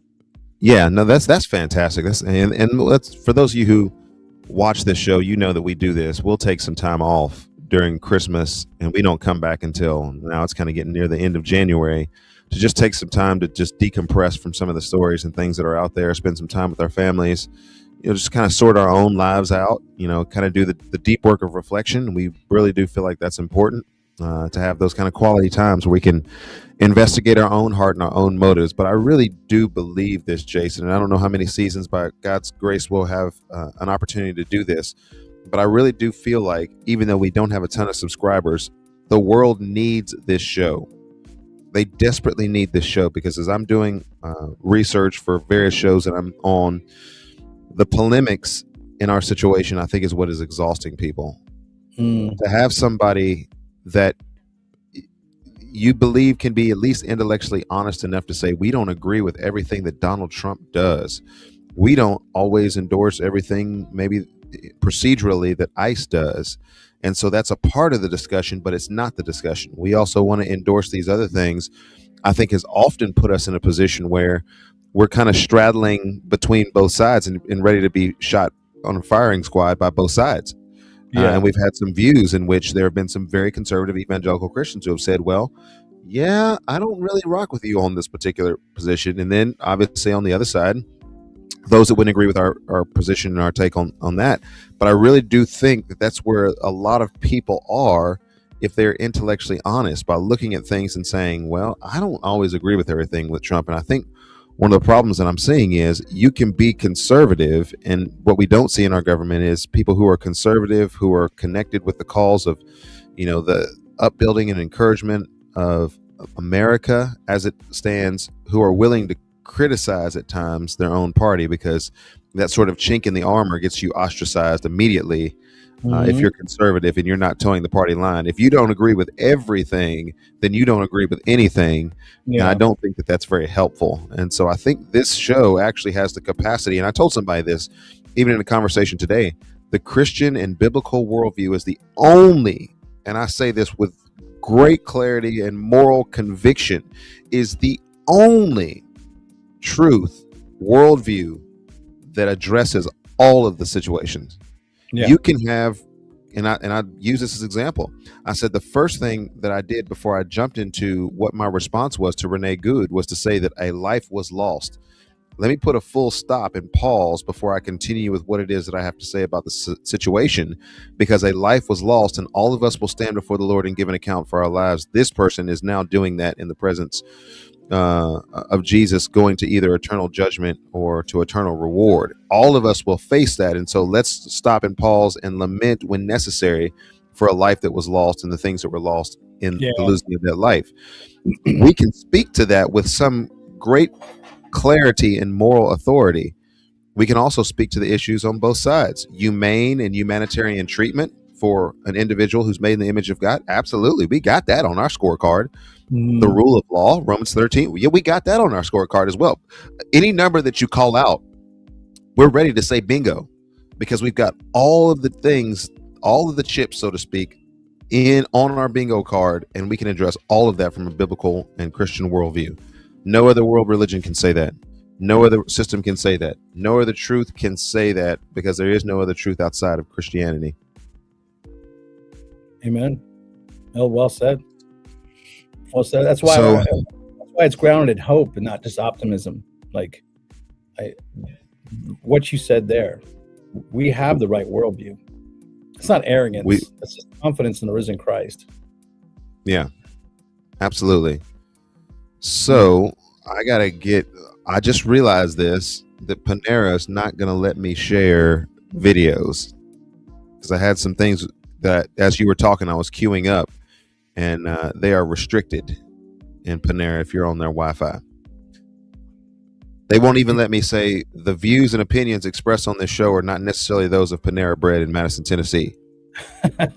A: Yeah, no, that's fantastic. And let's, for those of you who watch this show, you know that we do this. We'll take some time off during Christmas, and we don't come back until now. It's kind of getting near the end of January to just take some time to just decompress from some of the stories and things that are out there. Spend some time with our families. Just kind of sort our own lives out. Kind of do the deep work of reflection. We really do feel like that's important to have those kind of quality times where we can investigate our own heart and our own motives. But I really do believe this, Jason, and I don't know how many seasons by God's grace we'll have an opportunity to do this, but I really do feel like, even though we don't have a ton of subscribers, the world needs this show. They desperately need this show, because as I'm doing research for various shows that I'm on, the polemics in our situation, I think, is what is exhausting people. To have somebody that you believe can be at least intellectually honest enough to say, we don't agree with everything that Donald Trump does. We don't always endorse everything, maybe procedurally, that ICE does. And so that's a part of the discussion, but it's not the discussion. We also want to endorse these other things. I think has often put us in a position where we're kind of straddling between both sides and ready to be shot on a firing squad by both sides. And we've had some views in which there have been some very conservative evangelical Christians who have said, well, yeah, I don't really rock with you on this particular position. And then obviously on the other side, those that wouldn't agree with our position and our take on that. But I really do think that that's where a lot of people are, if they're intellectually honest, by looking at things and saying, well, I don't always agree with everything with Trump. And I think one of the problems that I'm seeing is you can be conservative, and what we don't see in our government is people who are conservative, who are connected with the cause of, the upbuilding and encouragement of America as it stands, who are willing to criticize at times their own party, because that sort of chink in the armor gets you ostracized immediately. If you're conservative and you're not towing the party line. If you don't agree with everything, then you don't agree with anything. And I don't think that that's very helpful. And so I think this show actually has the capacity, and I told somebody this even in a conversation today, the Christian and biblical worldview is the only, and I say this with great clarity and moral conviction, is the only truth worldview that addresses all of the situations. You can have, and I use this as an example. I said the first thing that I did before I jumped into what my response was to Renee Good was to say that a life was lost. Let me put a full stop and pause before I continue with what it is that I have to say about the situation, because a life was lost, and all of us will stand before the Lord and give an account for our lives. This person is now doing that in the presence of Jesus, going to either eternal judgment or to eternal reward. All of us will face that. And so let's stop and pause and lament when necessary for a life that was lost and the things that were lost in the losing of that life. We can speak to that with some great clarity and moral authority. We can also speak to the issues on both sides. Humane and humanitarian treatment for an individual who's made in the image of God. Absolutely. We got that on our scorecard. The rule of law, Romans 13. Yeah, we got that on our scorecard as well. Any number that you call out, we're ready to say bingo, because we've got all of the things, all of the chips, so to speak, on our bingo card, and we can address all of that from a biblical and Christian worldview. No other world religion can say that. No other system can say that. No other truth can say that, because there is no other truth outside of Christianity.
C: Amen. Well said. Well said. That's why it's grounded in hope and not just optimism. Like what you said there, we have the right worldview. It's not arrogance. It's just confidence in the risen Christ.
A: Yeah, absolutely. So I just realized that Panera is not going to let me share videos, because I had some things that, as you were talking, I was queuing up, and they are restricted in Panera if you're on their Wi-Fi. They won't even let me say the views and opinions expressed on this show are not necessarily those of Panera Bread in Madison, Tennessee. I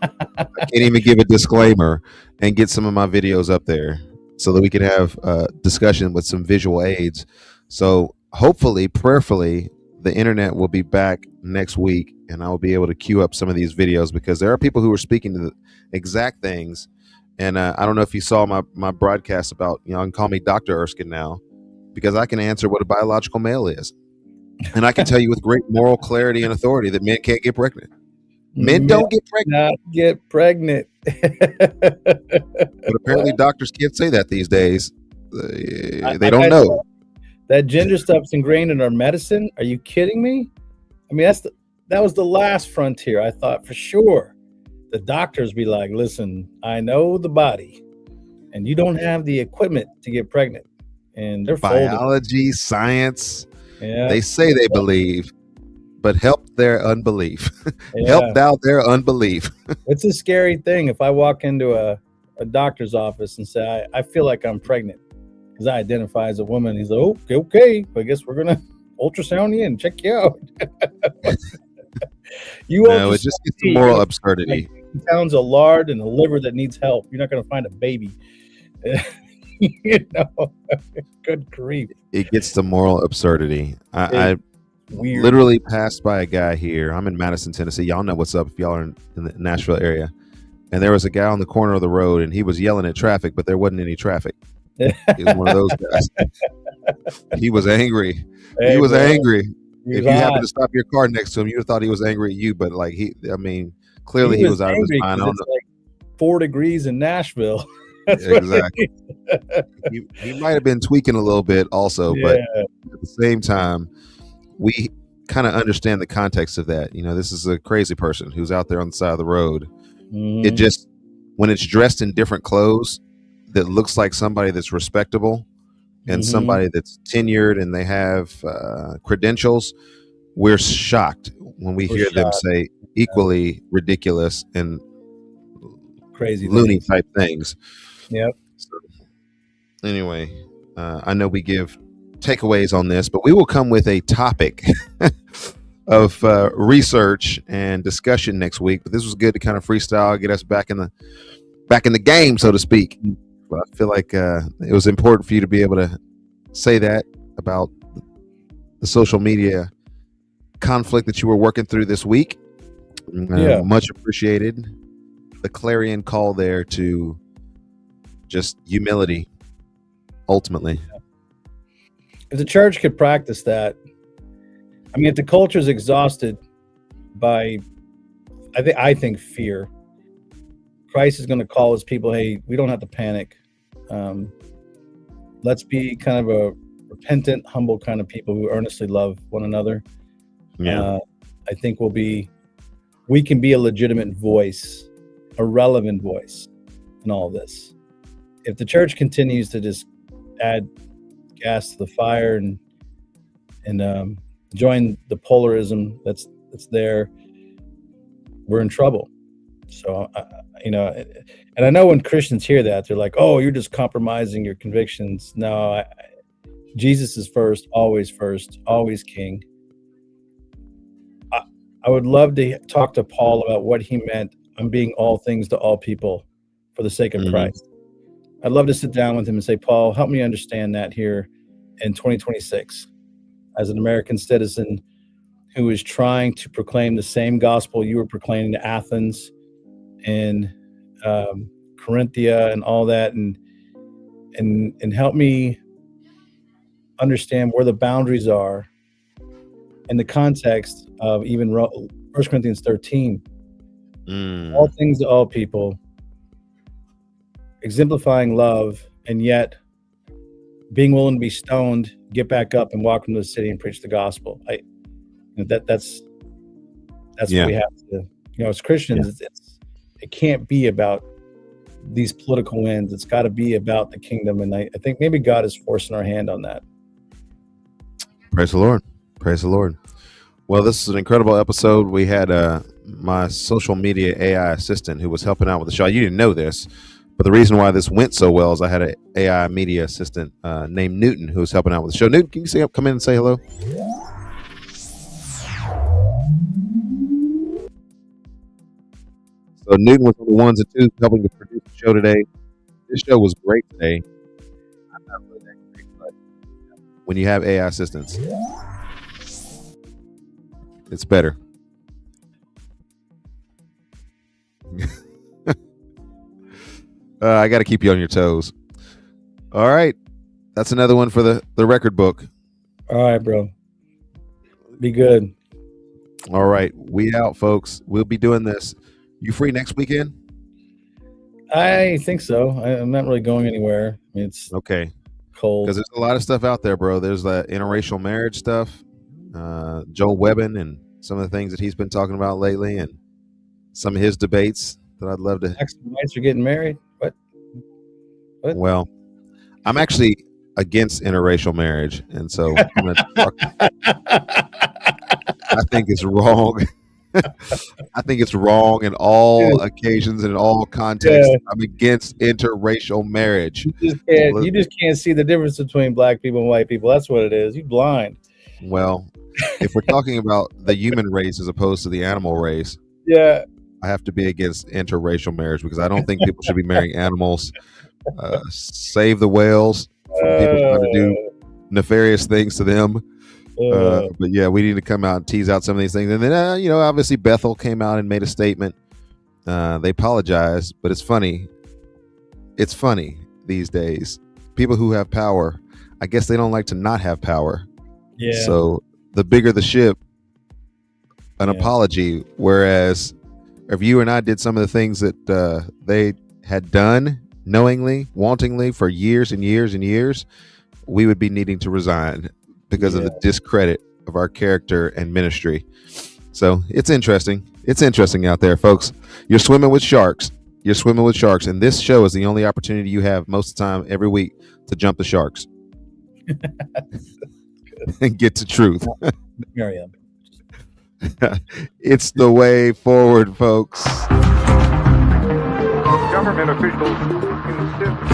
A: can't even give a disclaimer. and get some of my videos up there so that we can have a discussion with some visual aids. So hopefully, prayerfully, the internet will be back next week and I will be able to queue up some of these videos because there are people who are speaking to the exact things. And I don't know if you saw my broadcast about, you can call me Dr. Erskine now because I can answer what a biological male is. And I can tell you with great moral clarity and authority that men can't get pregnant. Men don't get pregnant.
C: Not get pregnant.
A: But apparently doctors can't say that these days. They don't know.
C: That ginger stuff's ingrained in our medicine. Are you kidding me? I mean, that was the last frontier. I thought for sure the doctors be like, listen, I know the body and you don't have the equipment to get pregnant. And they're
A: biology, science.
C: Yeah.
A: They say they believe, but help their unbelief. Help thou their unbelief.
C: It's a scary thing if I walk into a doctor's office and say, I feel like I'm pregnant because I identify as a woman. He's like, okay, I guess we're going to ultrasound you and check you out.
A: No, it just gets to moral absurdity.
C: Like pounds of lard and a liver that needs help. You're not going to find a baby. Good grief.
A: It gets to moral absurdity. I literally passed by a guy here. I'm in Madison, Tennessee. Y'all know what's up if y'all are in the Nashville area. And there was a guy on the corner of the road and he was yelling at traffic, but there wasn't any traffic. He was one of those guys. He was angry. He was angry. If you happened to stop your car next to him, you'd have thought he was angry at you. But clearly he was out of his mind.
C: It's like 4 degrees in Nashville.
A: Exactly. He might have been tweaking a little bit also, but at the same time, we kind of understand the context of that. This is a crazy person who's out there on the side of the road. Mm-hmm. It just, when it's dressed in different clothes that looks like somebody that's respectable and somebody that's tenured and they have credentials, we're shocked when we hear them say equally ridiculous and
C: crazy
A: loony type things.
C: Yep.
A: So, anyway, I know we give takeaways on this, but we will come with a topic of research and discussion next week. But this was good to kind of freestyle, get us back in the game, so to speak. But I feel like it was important for you to be able to say that about the social media conflict that you were working through this week. Much appreciated. The clarion call there to just humility, ultimately.
C: If the church could practice that, I mean, if the culture is exhausted by, I think fear, Christ is going to call his people, hey, we don't have to panic. Let's be kind of a repentant, humble kind of people who earnestly love one another. I think we can be a legitimate voice, a relevant voice in all this. If the church continues to just add gas to the fire and join the polarism that's there, we're in trouble. So, and I know when Christians hear that, they're like, oh, you're just compromising your convictions. No, Jesus is first, always king. I would love to talk to Paul about what he meant on being all things to all people for the sake of Christ. I'd love to sit down with him and say, Paul, help me understand that here in 2026 as an American citizen who is trying to proclaim the same gospel you were proclaiming to Athens and Corinthia and all that, and help me understand where the boundaries are in the context of even 1 Corinthians 13. All things to all people, exemplifying love, and yet being willing to be stoned, get back up and walk into the city and preach the gospel. That's what we have to, as Christians, it can't be about these political wins. It's got to be about the kingdom. And I think maybe God is forcing our hand on that.
A: Praise the Lord. Praise the Lord. Well, this is an incredible episode. We had my social media AI assistant who was helping out with the show. You didn't know this, but the reason why this went so well is I had an AI media assistant named Newton who was helping out with the show. Newton, can you come in and say hello? So Newton was on the ones and twos helping to produce the show today. This show was great today. I'm not really that great, but when you have AI assistants, it's better. I got to keep you on your toes. All right. That's another one for the record book.
C: All right, bro. Be good.
A: All right. We out, folks. We'll be doing this. You free next weekend?
C: I think so. I'm not really going anywhere. I mean, it's
A: okay.
C: Cold.
A: Because there's a lot of stuff out there, bro. There's that interracial marriage stuff. Joel Webbin and some of the things that he's been talking about lately, and some of his debates that I'd love to.
C: Blacks and whites are getting married. What?
A: Well, I'm actually against interracial marriage, and so I'm going to talk. I think it's wrong. I think it's wrong in all occasions and in all contexts. Yeah. I'm against interracial marriage.
C: You just can't see the difference between black people and white people. That's what it is. You're blind.
A: Well, if we're talking about the human race as opposed to the animal race,
C: yeah,
A: I have to be against interracial marriage because I don't think people should be marrying animals. Save the whales from people trying to do nefarious things to them. But yeah, we need to come out and tease out some of these things. And then, obviously Bethel came out and made a statement. They apologized, but it's funny. It's funny these days. People who have power, I guess they don't like to not have power.
C: Yeah.
A: So the bigger the ship, an apology. Whereas if you and I did some of the things that they had done knowingly, wantingly for years and years and years, we would be needing to resign because of the discredit of our character and ministry. So it's interesting. It's interesting out there, folks. You're swimming with sharks. You're swimming with sharks. And this show is the only opportunity you have most of the time every week to jump the sharks and get to truth.
C: Here I am.
A: It's the way forward, folks.
B: Government officials insist